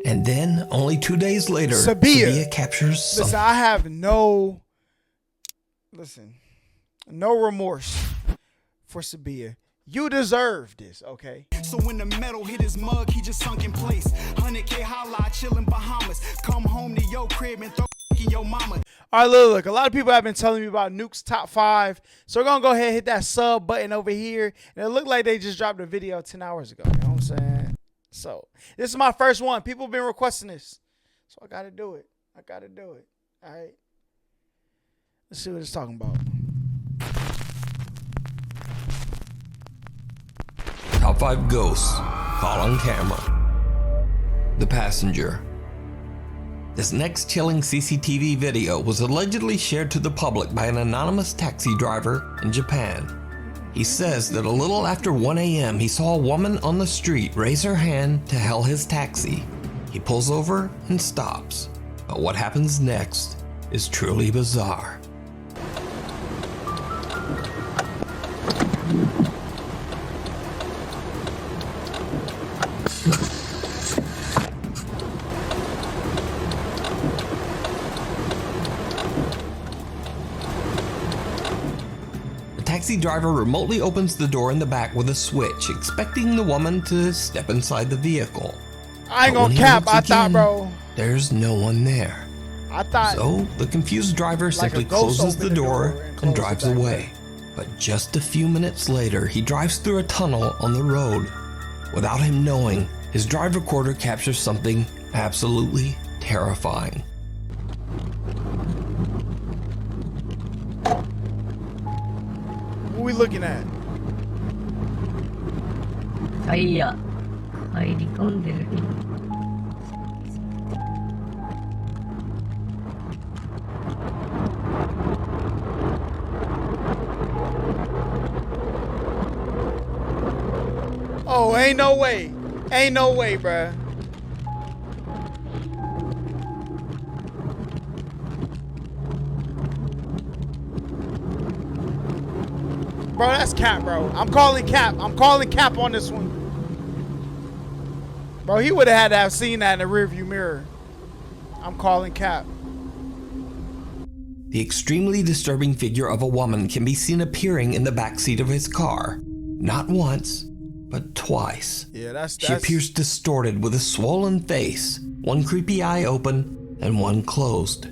And then, only 2 days later, Sabia captures something. Listen, I have no remorse for Sabia. You deserve this, okay? So when the metal hit his mug, he just sunk in place. 100K Holla, chillin' Bahamas. Come home to your crib and throw in your mama. All right, look. A lot of people have been telling me about Nuke's top 5. So we're going to go ahead and hit that sub button over here. And it looked like they just dropped a video 10 hours ago. You know what I'm saying? So this is my first one. People have been requesting this. So I got to do it. All right. Let's see what it's talking about. Top 5 ghosts caught on camera. The passenger. This next chilling CCTV video was allegedly shared to the public by an anonymous taxi driver in Japan. He says that a little after 1 a.m. he saw a woman on the street raise her hand to hail his taxi. He pulls over and stops. But what happens next is truly bizarre. The taxi driver remotely opens the door in the back with a switch, expecting the woman to step inside the vehicle. I ain't gonna cap. I thought, bro, there's no one there. I thought. So the confused driver simply closes the door and drives away. But just a few minutes later, he drives through a tunnel on the road. Without him knowing, his drive recorder captures something absolutely terrifying. What we looking at? Oh, ain't no way. Ain't no way, bruh. Bro, that's cap, bro. I'm calling cap. I'm calling cap on this one. Bro, he would have had to have seen that in the rearview mirror. I'm calling cap. The extremely disturbing figure of a woman can be seen appearing in the backseat of his car. Not once, but twice. Yeah, She appears distorted with a swollen face, one creepy eye open and one closed.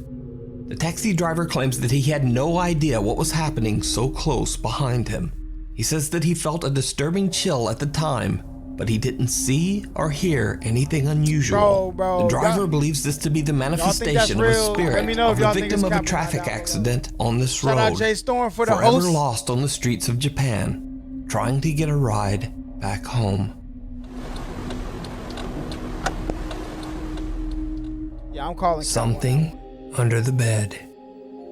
The taxi driver claims that he had no idea what was happening so close behind him. He says that he felt a disturbing chill at the time, but he didn't see or hear anything unusual. Bro, the driver believes this to be the manifestation of a spirit of the victim of a traffic accident on this road, forever lost on the streets of Japan, trying to get a ride back home. Yeah, I'm calling something under the bed.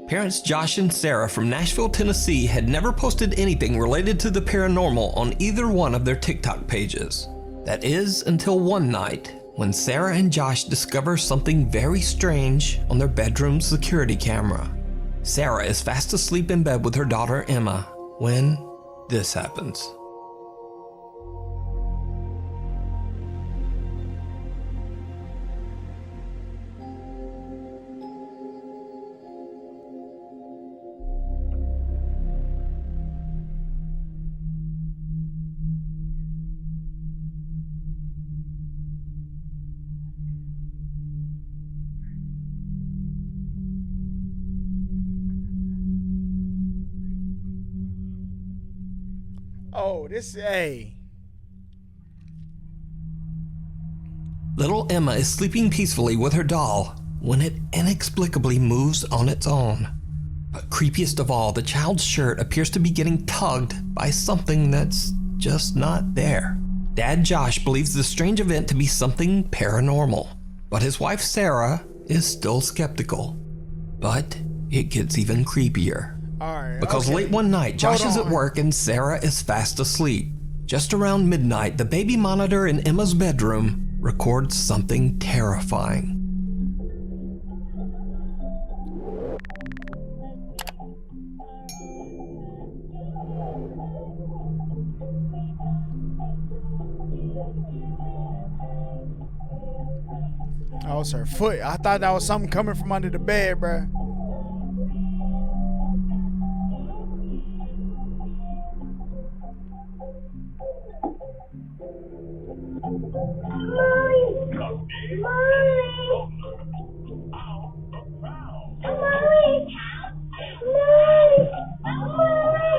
Parents Josh and Sarah from Nashville, Tennessee had never posted anything related to the paranormal on either one of their TikTok pages. That is until one night when Sarah and Josh discover something very strange on their bedroom security camera. Sarah is fast asleep in bed with her daughter Emma when this happens. Oh, this, hey. Little Emma is sleeping peacefully with her doll when it inexplicably moves on its own. But creepiest of all, the child's shirt appears to be getting tugged by something that's just not there. Dad Josh believes the strange event to be something paranormal, but his wife Sarah is still skeptical. But it gets even creepier. Because late one night, Josh is at work and Sarah is fast asleep. Just around midnight, the baby monitor in Emma's bedroom records something terrifying. That was her foot. I thought that was something coming from under the bed, bruh.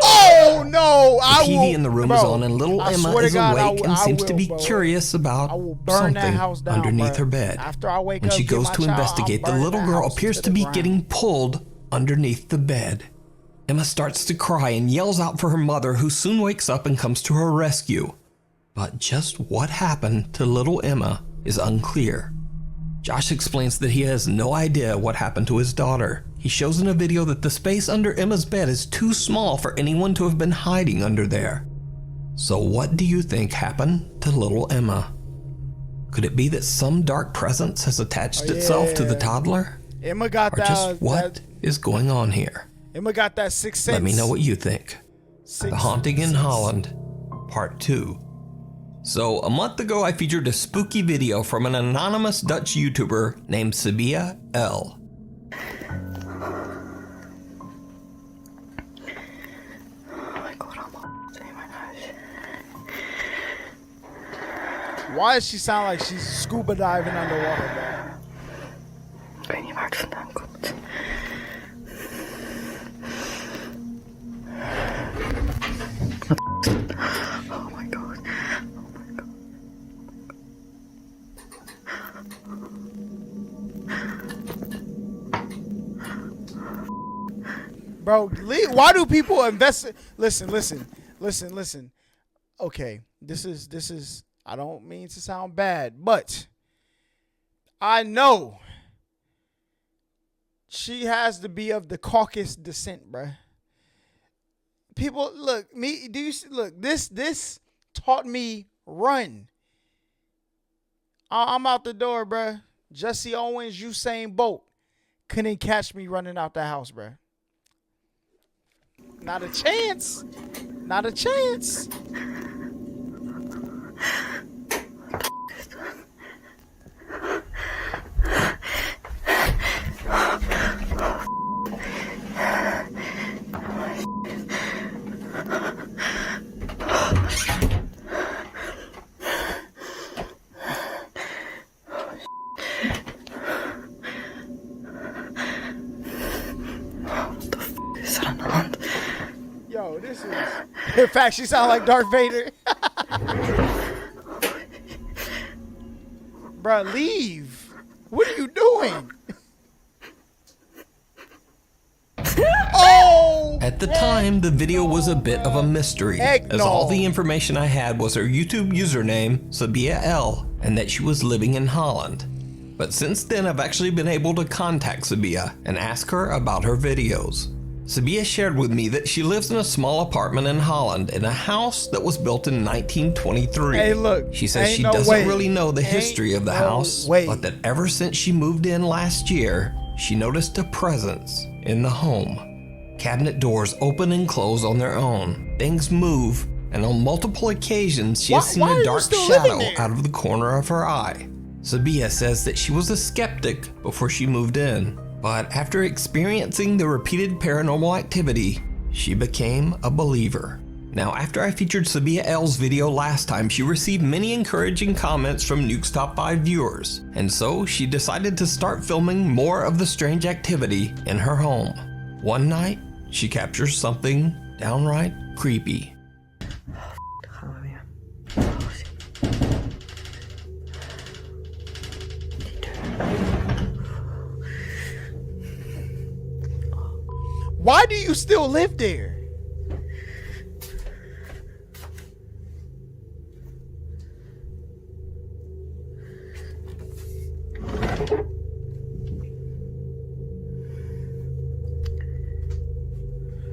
Oh no! The TV in the room is on, and little Emma is awake and seems to be curious about something underneath her bed. After I wake When up, she goes to investigate, the little girl appears to be getting pulled underneath the bed. Emma starts to cry and yells out for her mother, who soon wakes up and comes to her rescue. But just what happened to little Emma is unclear. Josh explains that he has no idea what happened to his daughter. He shows in a video that the space under Emma's bed is too small for anyone to have been hiding under there. So what do you think happened to little Emma? Could it be that some dark presence has attached itself to the toddler? Emma got or just what is going on here? Emma got that sixth sense. Let me know what you think. The Haunting in Holland, Part 2. So, a month ago I featured a spooky video from an anonymous Dutch YouTuber named Sabia L. Why does she sound like she's scuba diving underwater, bro? Ik weet niet waar het vandaan komt. Oh my god. Oh my god. Bro, why do people invest? Listen. Okay, this is. I don't mean to sound bad, but I know she has to be of the Caucasus descent, bruh. People, look, me. Do you look? This taught me run. I'm out the door, bruh. Jesse Owens, Usain Bolt couldn't catch me running out the house, bruh. Not a chance. Not a chance. Yo, this is... In fact, she sounds like Darth Vader. Bruh, leave. What are you doing? Oh! At the time, the video was a bit of a mystery, as all the information I had was her YouTube username, Sabia L, and that she was living in Holland. But since then, I've actually been able to contact Sabia and ask her about her videos. Sabia shared with me that she lives in a small apartment in Holland in a house that was built in 1923. Hey, look. She says she doesn't really know the history of the house, but that ever since she moved in last year, she noticed a presence in the home. Cabinet doors open and close on their own. Things move, and on multiple occasions, she has seen a dark shadow out of the corner of her eye. Sabia says that she was a skeptic before she moved in, but after experiencing the repeated paranormal activity, she became a believer. Now, after I featured Sabia L's video last time, she received many encouraging comments from Nuke's Top 5 viewers, and so she decided to start filming more of the strange activity in her home. One night, she captures something downright creepy. Why do you still live there?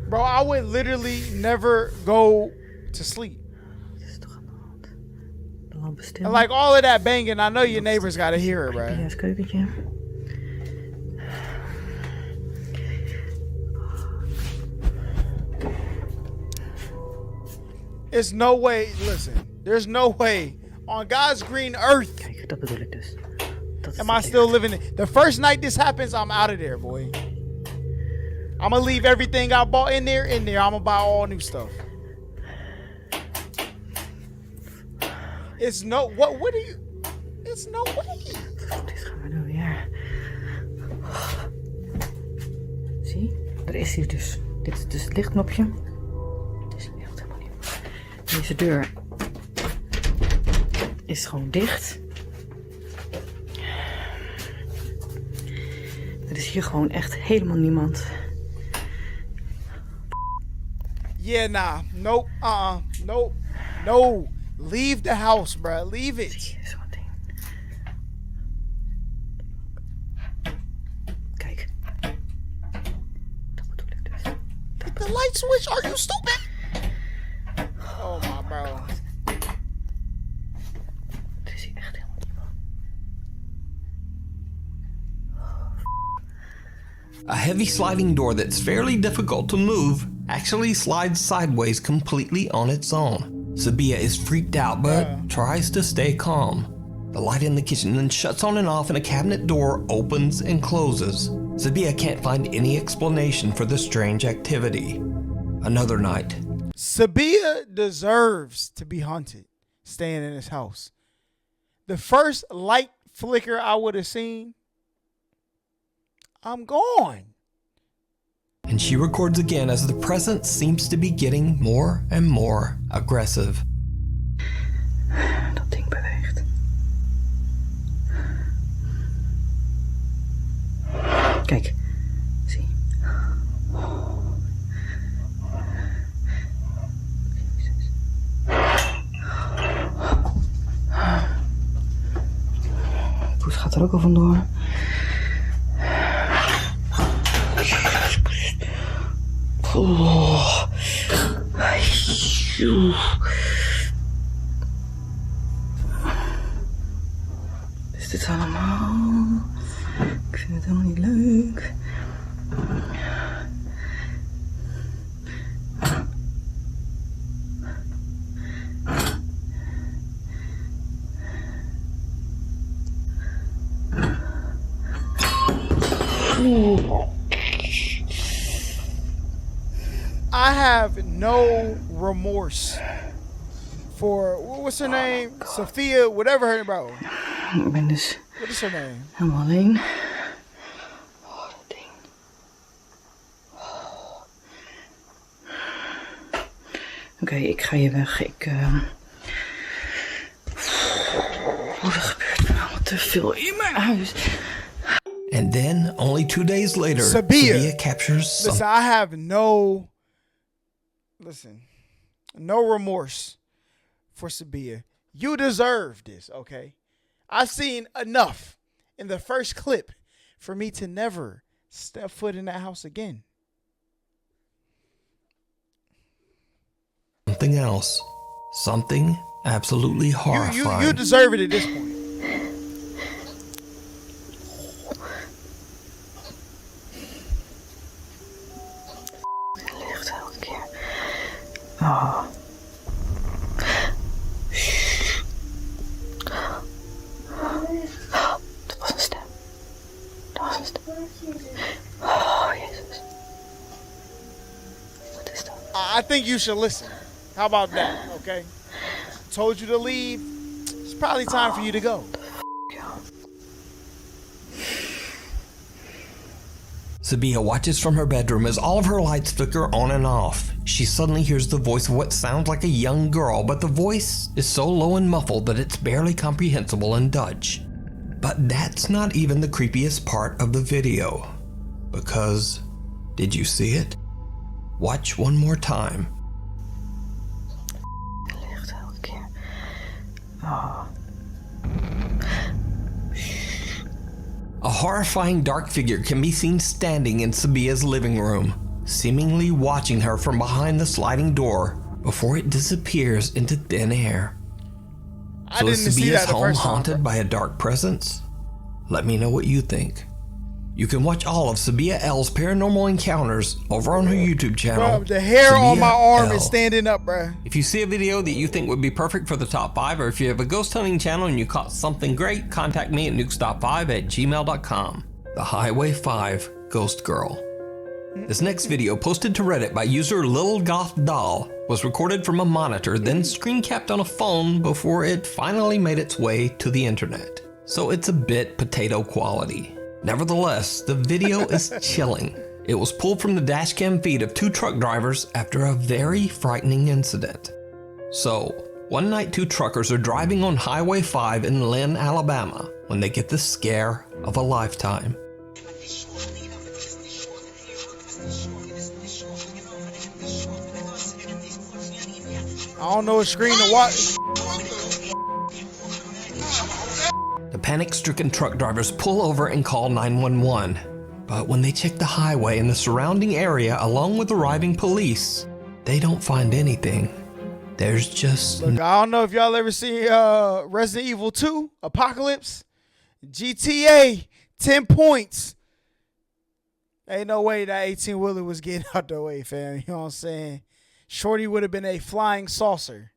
Bro, I would literally never go to sleep. And like all of that banging, I know your neighbors gotta hear it, bro. There's no way, listen, there's no way on God's green earth Am I still living it? The first night this happens, I'm out of there, boy. I'm gonna leave everything I bought in there. I'm gonna buy all new stuff. It's no, what are you? It's no way. Dit gaan we doen weer. Zie, er is hier dus. Dit is dus het lichtknopje. Het is echt helemaal niet. Deze deur is gewoon dicht. Er is hier gewoon echt helemaal niemand. Yeah, nah. Nope. Nope. No. Leave the house, bruh. Leave it. Zie je, zo'n ding. Kijk. Dat bedoel ik dus. Hit the light switch. Are you stupid? Oh my bro. Er is hier echt helemaal niemand. A heavy sliding door that's fairly difficult to move actually slides sideways completely on its own. Sabia is freaked out but tries to stay calm. The light in the kitchen then shuts on and off and a cabinet door opens and closes. Sabia can't find any explanation for the strange activity. Another night. Sabia deserves to be hunted staying in his house. The first light flicker I would have seen, I'm gone. And she records again as the presence seems to be getting more and more aggressive. Dat ding beweegt. Kijk, zie. Jezus. Poes gaat er ook al vandoor. Oh. Is dit allemaal? Ik vind het helemaal niet leuk. I have no remorse for what's her name? Sophia, whatever her bro. Ik ben dus What is her name? helemaal alleen. Oh, dat ding. Oké, ik ga hier weg. Oh, er gebeurt allemaal te veel in mijn huis. And then, only 2 days later, Sabia captures Listen, I have no remorse for Sabia. You deserve this, okay? I've seen enough in the first clip for me to never step foot in that house again. something else. Something absolutely horrifying. You deserve it at this point. Licht elke keer. Oh. Dat was een stem. Oh, Jezus. Wat is dat? I think you should listen. How about that, okay? Told you to leave. It's probably time for you to go. Sabia watches from her bedroom as all of her lights flicker on and off. She suddenly hears the voice of what sounds like a young girl, but the voice is so low and muffled that it's barely comprehensible in Dutch. But that's not even the creepiest part of the video. Because, did you see it? Watch one more time. Licht elke keer. Oh. A horrifying dark figure can be seen standing in Sabia's living room, seemingly watching her from behind the sliding door before it disappears into thin air. I didn't is see Sabia's that the home first time, haunted bro. by a dark presence? Let me know what you think. You can watch all of Sabia L's paranormal encounters over on her YouTube channel. Bro, the hair on my arm L. is standing up, bro. If you see a video that you think would be perfect for the top 5, or if you have a ghost hunting channel and you caught something great, contact me at nukestop5@gmail.com. The Highway 5 Ghost Girl. This next video, posted to Reddit by user Lil Goth Doll, was recorded from a monitor, then screen capped on a phone before it finally made its way to the internet. So it's a bit potato quality. Nevertheless, the video is chilling. It was pulled from the dashcam feed of 2 truck drivers after a very frightening incident. So, one night 2 truckers are driving on Highway 5 in Lynn, Alabama, when they get the scare of a lifetime. I don't know what screen to watch. The panic-stricken truck drivers pull over and call 911. But when they check the highway and the surrounding area along with arriving police, they don't find anything. There's just... Look, I don't know if y'all ever seen Resident Evil 2, Apocalypse, GTA, 10 points. Ain't no way that 18-wheeler was getting out the way, fam. You know what I'm saying? Shorty would have been a flying saucer.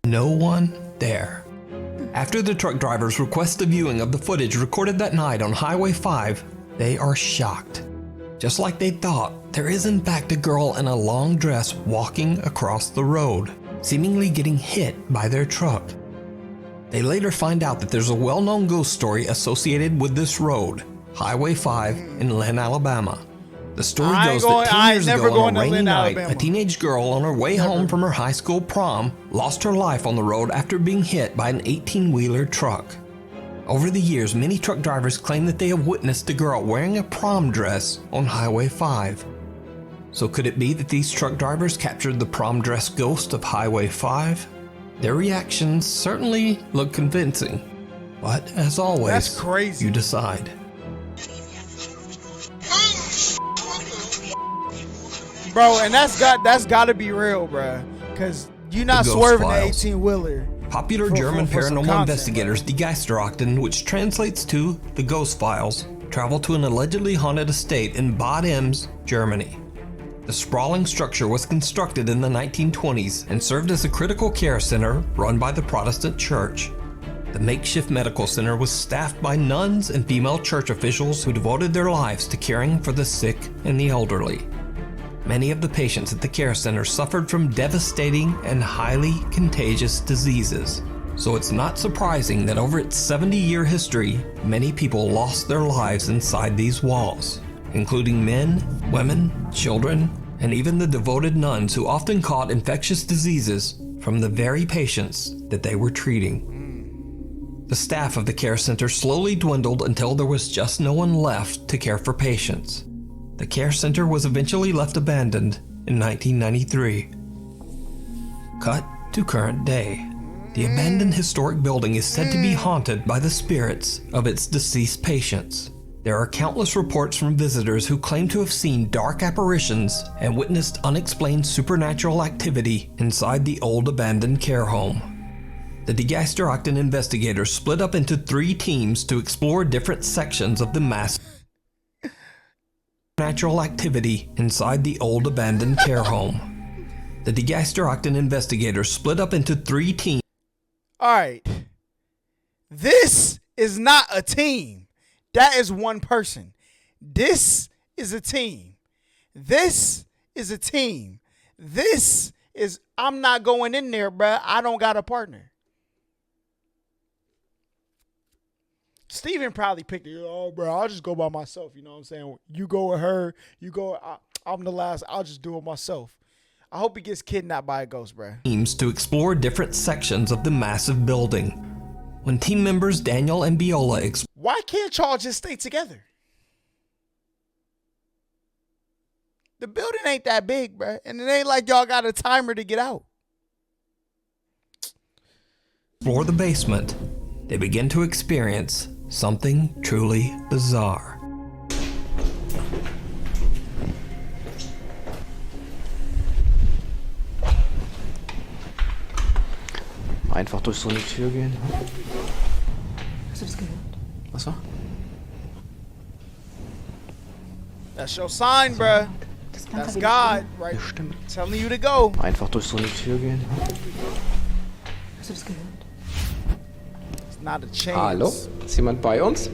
no one there. After the truck drivers request a viewing of the footage recorded that night on Highway 5, they are shocked. Just like they thought, there is in fact a girl in a long dress walking across the road, seemingly getting hit by their truck. They later find out that there's a well-known ghost story associated with this road, Highway 5 in Lynn, Alabama. The story goes that 10 years ago on a rainy night, a teenage girl on her way home from her high school prom lost her life on the road after being hit by an 18-wheeler truck. Over the years, many truck drivers claim that they have witnessed a girl wearing a prom dress on Highway 5. So could it be that these truck drivers captured the prom dress ghost of Highway 5? Their reactions certainly look convincing. But as always, that's crazy. You decide. Bro, and that's got to be real, bro. Because you're not swerving the 18-wheeler. Popular German paranormal investigators Die Geisterakten, which translates to the Ghost Files, travel to an allegedly haunted estate in Bad Ems, Germany. The sprawling structure was constructed in the 1920s and served as a critical care center run by the Protestant Church. The makeshift medical center was staffed by nuns and female church officials who devoted their lives to caring for the sick and the elderly. Many of the patients at the care center suffered from devastating and highly contagious diseases. So it's not surprising that over its 70-year history, many people lost their lives inside these walls, including men, women, children, and even the devoted nuns who often caught infectious diseases from the very patients that they were treating. The staff of the care center slowly dwindled until there was just no one left to care for patients. The care center was eventually left abandoned in 1993. Cut to current day. The abandoned historic building is said to be haunted by the spirits of its deceased patients. There are countless reports from visitors who claim to have seen dark apparitions and witnessed unexplained supernatural activity inside the old abandoned care home. The Die Geisterakten investigators split up into 3 teams to explore different sections of the massive supernatural activity inside the old abandoned care home. The Die Geisterakten investigators split up into 3 teams. Alright. This is not a team. That is one person. This is a team. This is a team. This is, I'm not going in there, bruh. I don't got a partner. Steven probably picked it. Oh, bro, I'll just go by myself. You know what I'm saying? You go with her. You go. I'm the last. I'll just do it myself. I hope he gets kidnapped by a ghost, bro. Teams to explore different sections of the massive building. When team members Daniel and Biola why can't y'all just stay together? The building ain't that big, bro, and it ain't like y'all got a timer to get out. explore the basement, they begin to experience something truly bizarre. Einfach durch so eine Tür gehen. Hast du das gehört? Was war? That's your sign, bruh. Das kann That's er God, wieder right? Bestimmt. Telling you to go. Einfach durch so eine Tür gehen. Hast du das gehört? It's not a chance. Hallo? Ist jemand bei uns?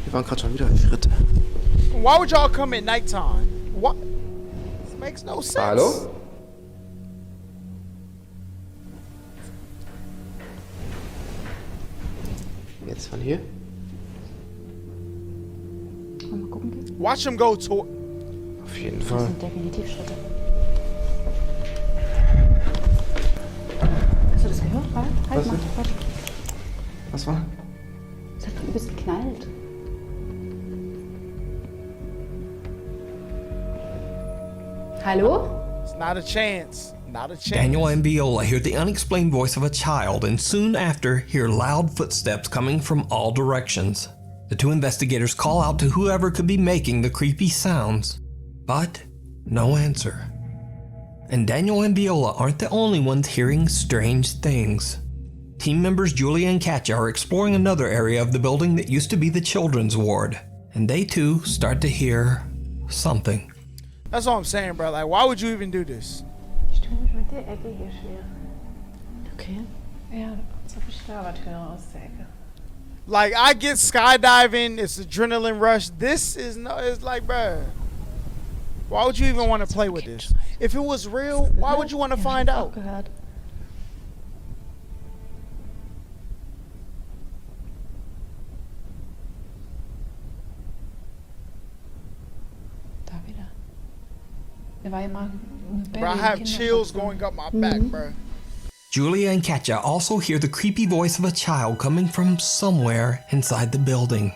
Wir waren gerade schon wieder Schritte. Why would y'all come at nighttime? What? This makes no sense. Hallo? Jetzt von hier? Wollen wir mal gucken gehen? Watch him go to. Auf jeden Das Fall. sind definitiv Schritte. Hast du das gehört? Halt Was mal. denn? Warte. Was war? Es hat übelst geknallt. Hallo? It's not a chance. Not a chance. Daniel and Viola hear the unexplained voice of a child and soon after hear loud footsteps coming from all directions. The two investigators call out to whoever could be making the creepy sounds, but no answer. And Daniel and Viola aren't the only ones hearing strange things. Team members Julia and Katja are exploring another area of the building that used to be the children's ward, and they too start to hear something. That's all I'm saying, bro. Like, why would you even do this? Ich tue mich mit der Ecke hier schwer. Okay. Ja, als ob ich da was höre aus der Ecke. Like, I get skydiving. It's adrenaline rush. This is no. It's like, bro. Why would you even want to play with this? If it was real, why would you want to Ja, find ich hab's out? auch gehört. Da wieder. Der war immer ein Bro, I have chills going up my back, bro. Julia and Katja also hear the creepy voice of a child coming from somewhere inside the building.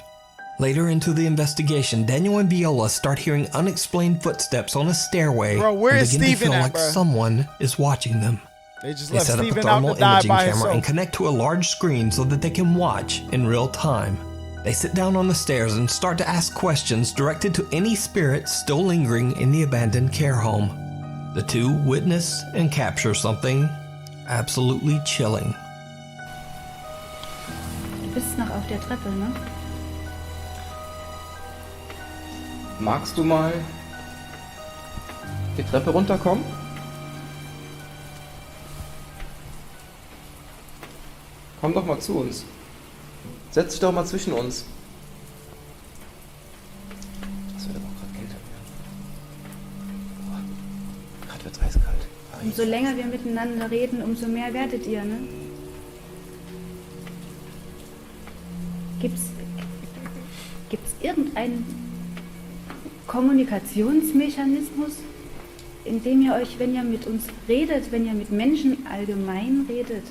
Later into the investigation, Daniel and Viola start hearing unexplained footsteps on a stairway Bro, where and is begin to Steven feel at, like bro? someone is watching them. They just They left set up a Steven out thermal to die imaging by camera and himself. connect to a large screen so that they can watch in real time. They sit down on the stairs and start to ask questions directed to any spirits still lingering in the abandoned care home. The two witness and capture something absolutely chilling. Du bist noch auf der Treppe, ne? Magst du mal die Treppe runterkommen? Komm doch mal zu uns. Setz dich doch mal zwischen uns. Das wird aber auch gerade kälter werden. Gerade wird's eiskalt. Umso länger wir miteinander reden, umso mehr werdet ihr, ne? Gibt's irgendeinen Kommunikationsmechanismus, in dem ihr euch, wenn ihr mit uns redet, wenn ihr mit Menschen allgemein redet,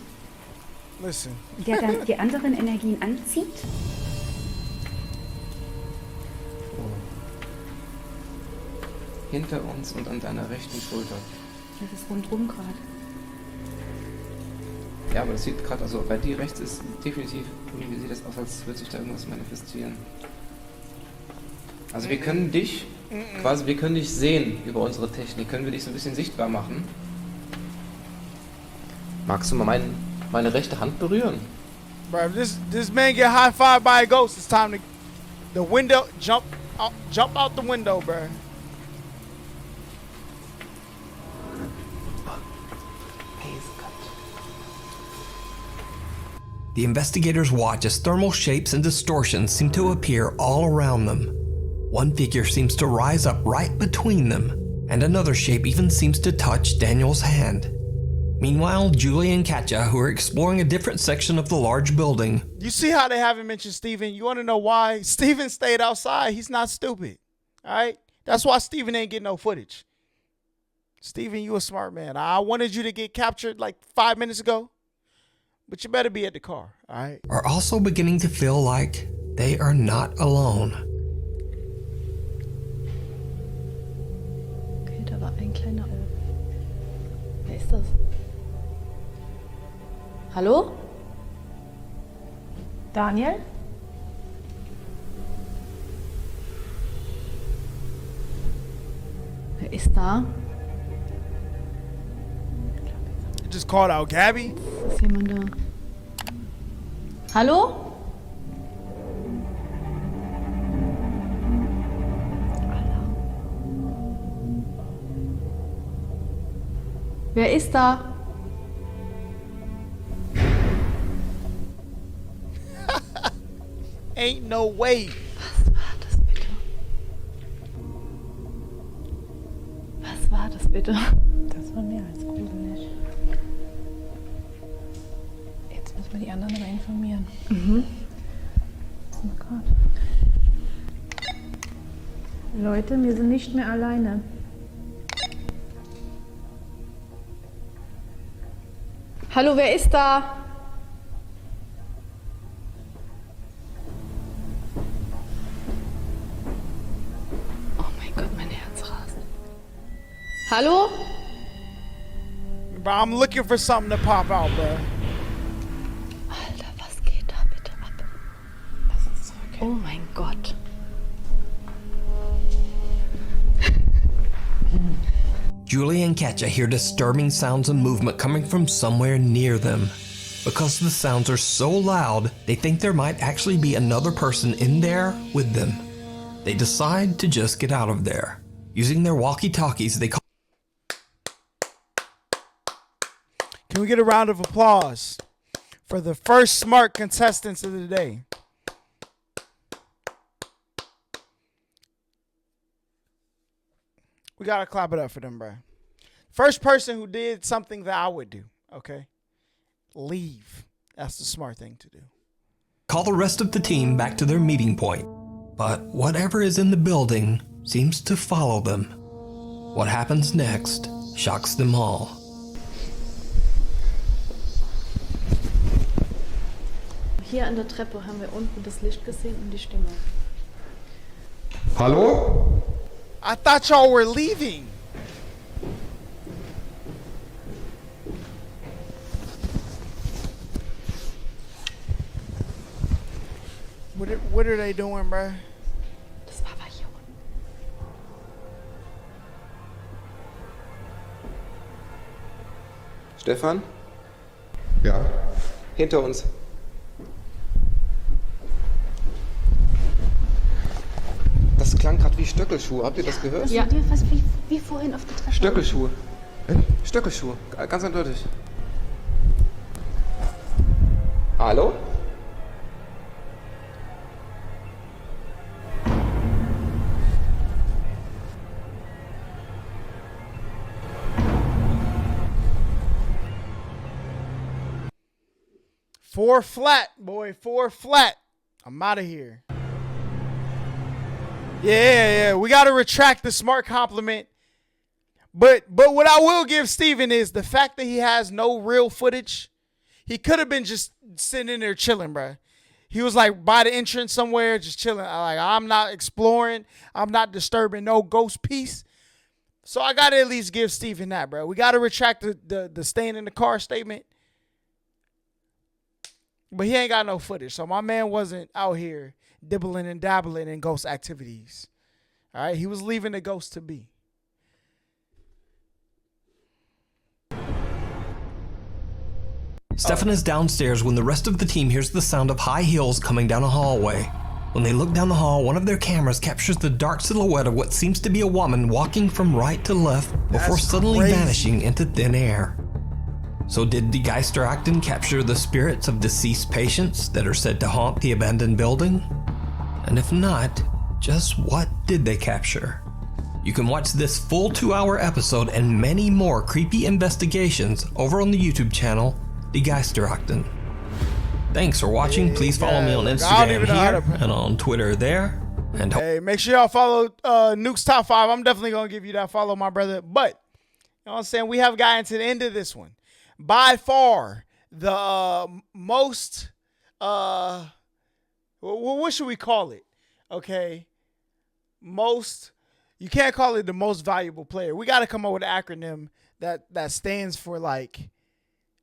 Listen. der dann die anderen Energien anzieht? Hinter uns und an deiner rechten Schulter. Das ist rundrum gerade. Ja, aber das sieht gerade, also bei dir rechts ist definitiv, irgendwie sieht das aus, als würde sich da irgendwas manifestieren. Also wir können dich, quasi, wir können dich sehen über unsere Technik, können wir dich so ein bisschen sichtbar machen. Magst du mal meine rechte Hand berühren? Bro, if this man get high-fived by a ghost, it's time to the window jump out the window, bro. The investigators watch as thermal shapes and distortions seem to appear all around them. One figure seems to rise up right between them, and another shape even seems to touch Daniel's hand. Meanwhile, Julie and Katja, who are exploring a different section of the large building, You see how they haven't mentioned Steven? You want to know why? Steven stayed outside. He's not stupid. All right? That's why Steven ain't getting no footage. Steven, you a smart man. I wanted you to get captured like 5 minutes ago, but you better be at the car, all right? are also beginning to feel like they are not alone. Okay, da war ein kleiner. Wer ist das? Hallo? Daniel? Wer ist da? just called out Gabby. Ist jemand da? Hallo? Wer ist da? Ain't no way. Was war das bitte? Das war mehr als gruselig. Jetzt müssen wir die anderen aber informieren. Oh Gott. Leute, wir sind nicht mehr alleine. Hallo, wer ist da? Oh mein Gott, mein Herz rast. Hallo? Bro, I'm looking for something to pop out, bro. Alter, was geht da bitte ab? Lass uns zurückgehen. Oh mein Gott. Julie and Katja hear disturbing sounds and movement coming from somewhere near them. Because the sounds are so loud, they think there might actually be another person in there with them. They decide to just get out of there. Using their walkie-talkies, they call. Can we get a round of applause for the first smart contestants of the day? We gotta clap it up for them, bro. First person who did something that I would do, okay? Leave. That's the smart thing to do. Call the rest of the team back to their meeting point. But whatever is in the building seems to follow them. What happens next shocks them all. Hier an der Treppe haben wir unten das Licht gesehen und die Stimme. Hallo? I thought y'all were leaving. What are they doing, bro? Das war aber hier unten. Stefan? Ja. Hinter uns. Das klang gerade wie Stöckelschuhe. Habt ihr das gehört? Ja, was wie vorhin auf der Treppe. Stöckelschuhe. Stöckelschuhe. Ganz eindeutig. Hallo? Four flat, boy. 4 flat. I'm out of here. Yeah. We got to retract the smart compliment. But what I will give Steven is the fact that he has no real footage. He could have been just sitting in there chilling, bro. He was like by the entrance somewhere, just chilling. Like, I'm not exploring. I'm not disturbing no ghost piece. So I got to at least give Steven that, bro. We got to retract the staying in the car statement. But he ain't got no footage. So my man wasn't out here dibbling and dabbling in ghost activities. All right. He was leaving the ghost to be. Stefan is downstairs when the rest of the team hears the sound of high heels coming down a hallway. When they look down the hall, one of their cameras captures the dark silhouette of what seems to be a woman walking from right to left before suddenly vanishing into thin air. So did the Geisterakten capture the spirits of deceased patients that are said to haunt the abandoned building? And if not, just what did they capture? You can watch this full 2-hour episode and many more creepy investigations over on the YouTube channel, The Geisterakten. Thanks for watching. Please follow me on Instagram here and on Twitter there. And hey, make sure y'all follow Nuke's Top 5. I'm definitely going to give you that follow, my brother. But, you know what I'm saying? We have gotten to the end of this one. By far, the most, what should we call it? Okay. Most, you can't call it the most valuable player. We got to come up with an acronym that stands for like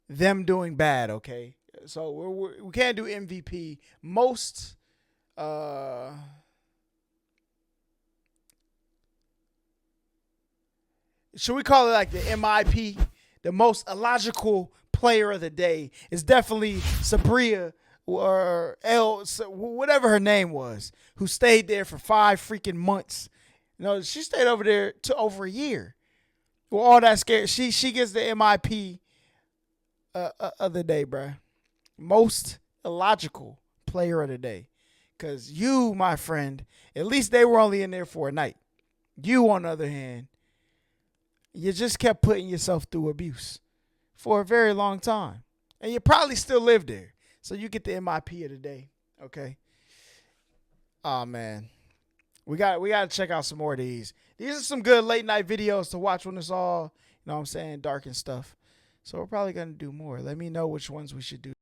them doing bad. Okay. So we can't do MVP. Most, should we call it like the MIP? the most illogical player of the day is definitely Sabria or whatever her name was, who stayed there for 5 freaking months. You know, she stayed over there to over a year. Well, all that scared. She gets the MIP of the day, bruh. Most illogical player of the day. Because you, my friend, at least they were only in there for a night. You, on the other hand, you just kept putting yourself through abuse for a very long time. And you probably still live there. So you get the MIP of the day. Okay. Oh, man. We got to check out some more of these. These are some good late night videos to watch when it's all, you know what I'm saying, dark and stuff. So we're probably going to do more. Let me know which ones we should do.